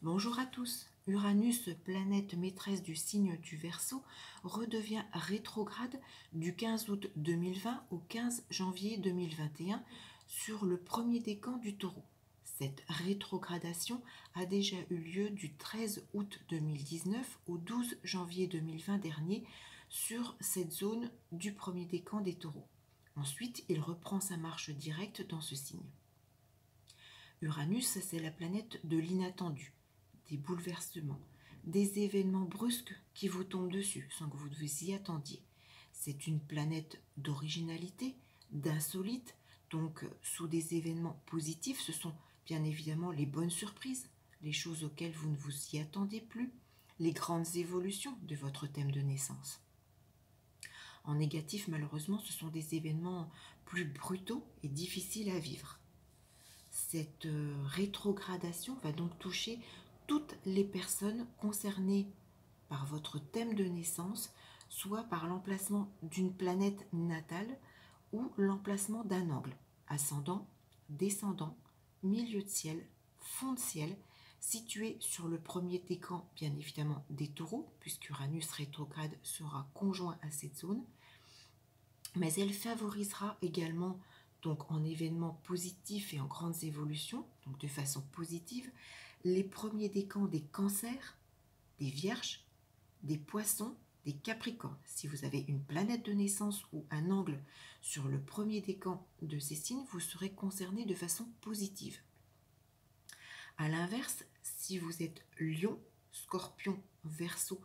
Bonjour à tous. Uranus, planète maîtresse du signe du Verseau, redevient rétrograde du 15 août 2020 au 15 janvier 2021 sur le premier décan du Taureau. Cette rétrogradation a déjà eu lieu du 13 août 2019 au 12 janvier 2020 dernier sur cette zone du premier décan des Taureaux. Ensuite, il reprend sa marche directe dans ce signe. Uranus, c'est la planète de l'inattendu, des bouleversements, des événements brusques qui vous tombent dessus sans que vous vous y attendiez. C'est une planète d'originalité, d'insolite, donc sous des événements positifs, ce sont bien évidemment les bonnes surprises, les choses auxquelles vous ne vous y attendez plus, les grandes évolutions de votre thème de naissance. En négatif, malheureusement, ce sont des événements plus brutaux et difficiles à vivre. Cette rétrogradation va donc toucher toutes les personnes concernées par votre thème de naissance, soit par l'emplacement d'une planète natale ou l'emplacement d'un angle, ascendant, descendant, milieu de ciel, fond de ciel, situé sur le premier décan, bien évidemment, des Taureaux, puisqu'Uranus rétrograde sera conjoint à cette zone, mais elle favorisera également, donc en événements positifs et en grandes évolutions, donc de façon positive, les premiers décans des Cancers, des Vierges, des Poissons, des Capricornes. Si vous avez une planète de naissance ou un angle sur le premier décan de ces signes, vous serez concerné de façon positive. A l'inverse, si vous êtes Lion, Scorpion, Verseau,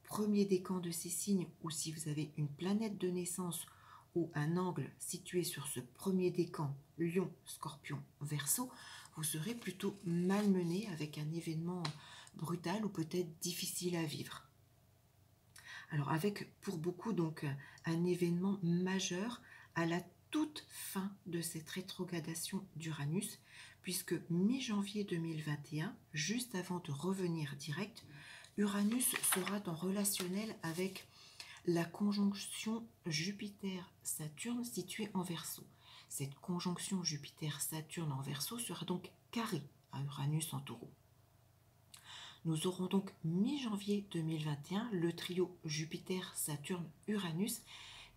premier décan de ces signes, ou si vous avez une planète de naissance ou un angle situé sur ce premier décan, Lion, Scorpion, Verseau, vous serez plutôt malmené avec un événement brutal ou peut-être difficile à vivre. Alors avec pour beaucoup donc un événement majeur à la toute fin de cette rétrogradation d'Uranus, puisque mi-janvier 2021, juste avant de revenir direct, Uranus sera en relationnel avec la conjonction Jupiter-Saturne située en Verseau. Cette conjonction Jupiter-Saturne en Verseau sera donc carrée à Uranus en Taureau. Nous aurons donc mi-janvier 2021 le trio Jupiter-Saturne-Uranus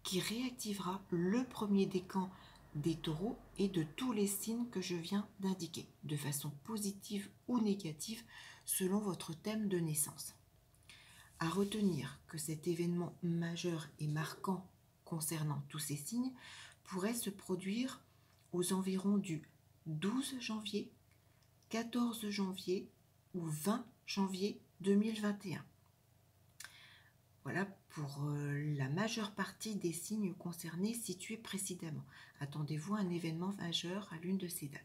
qui réactivera le premier décan des Taureaux et de tous les signes que je viens d'indiquer, de façon positive ou négative selon votre thème de naissance. À retenir que cet événement majeur et marquant concernant tous ces signes pourrait se produire aux environs du 12 janvier, 14 janvier ou 20 janvier 2021. Voilà pour la majeure partie des signes concernés situés précédemment. Attendez-vous à un événement majeur à l'une de ces dates.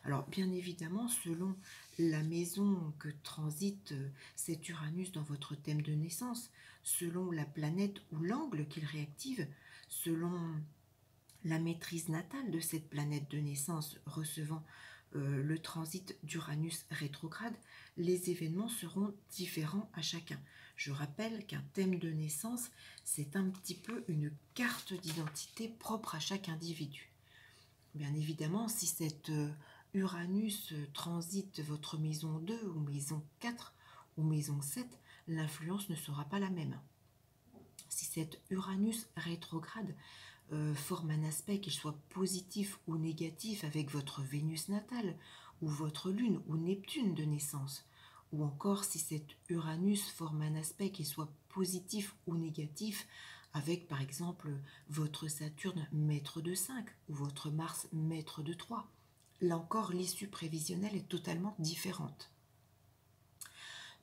Alors bien évidemment, selon la maison que transite cet Uranus dans votre thème de naissance, selon la planète ou l'angle qu'il réactive, selon la maîtrise natale de cette planète de naissance recevant le transit d'Uranus rétrograde, les événements seront différents à chacun. Je rappelle qu'un thème de naissance, c'est un petit peu une carte d'identité propre à chaque individu. Bien évidemment, si cette Uranus transite votre maison 2 ou maison 4 ou maison 7, l'influence ne sera pas la même. Si cette Uranus rétrograde forme un aspect, qu'il soit positif ou négatif, avec votre Vénus natale, ou votre Lune ou Neptune de naissance, ou encore si cet Uranus forme un aspect qui soit positif ou négatif, avec par exemple votre Saturne maître de 5 ou votre Mars maître de 3. Là encore, l'issue prévisionnelle est totalement différente.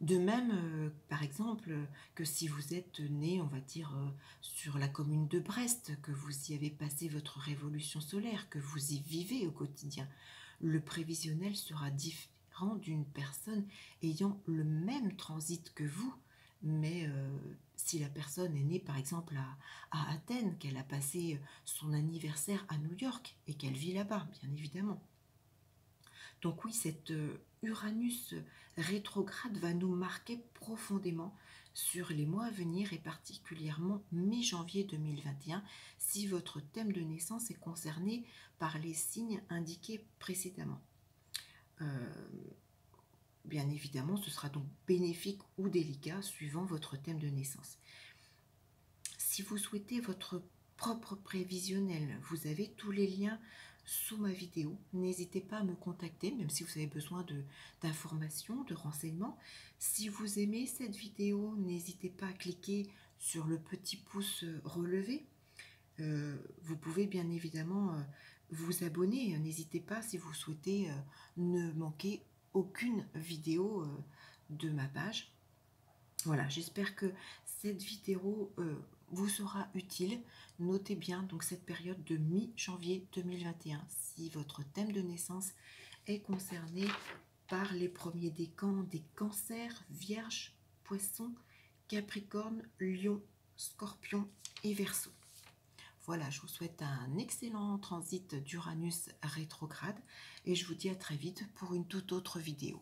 De même, par exemple, que si vous êtes né, on va dire, sur la commune de Brest, que vous y avez passé votre révolution solaire, que vous y vivez au quotidien, le prévisionnel sera différent d'une personne ayant le même transit que vous, mais si la personne est née par exemple à Athènes, qu'elle a passé son anniversaire à New York et qu'elle vit là-bas, bien évidemment. Donc oui, cette Uranus rétrograde va nous marquer profondément sur les mois à venir et particulièrement mi-janvier 2021 si votre thème de naissance est concerné par les signes indiqués précédemment. bien évidemment, ce sera donc bénéfique ou délicat suivant votre thème de naissance. Si vous souhaitez votre propre prévisionnel, vous avez tous les liens sous ma vidéo. N'hésitez pas à me contacter, même si vous avez besoin d'informations, de renseignements. Si vous aimez cette vidéo, n'hésitez pas à cliquer sur le petit pouce relevé. Vous pouvez bien évidemment vous abonner. N'hésitez pas si vous souhaitez ne manquer aucune vidéo de ma page. Voilà, j'espère que cette vidéo vous sera utile. Notez bien donc cette période de mi-janvier 2021 si votre thème de naissance est concerné par les premiers décans des cancers, vierge, poisson, capricorne, lion, scorpion et verseau. Voilà, je vous souhaite un excellent transit d'Uranus rétrograde et je vous dis à très vite pour une toute autre vidéo.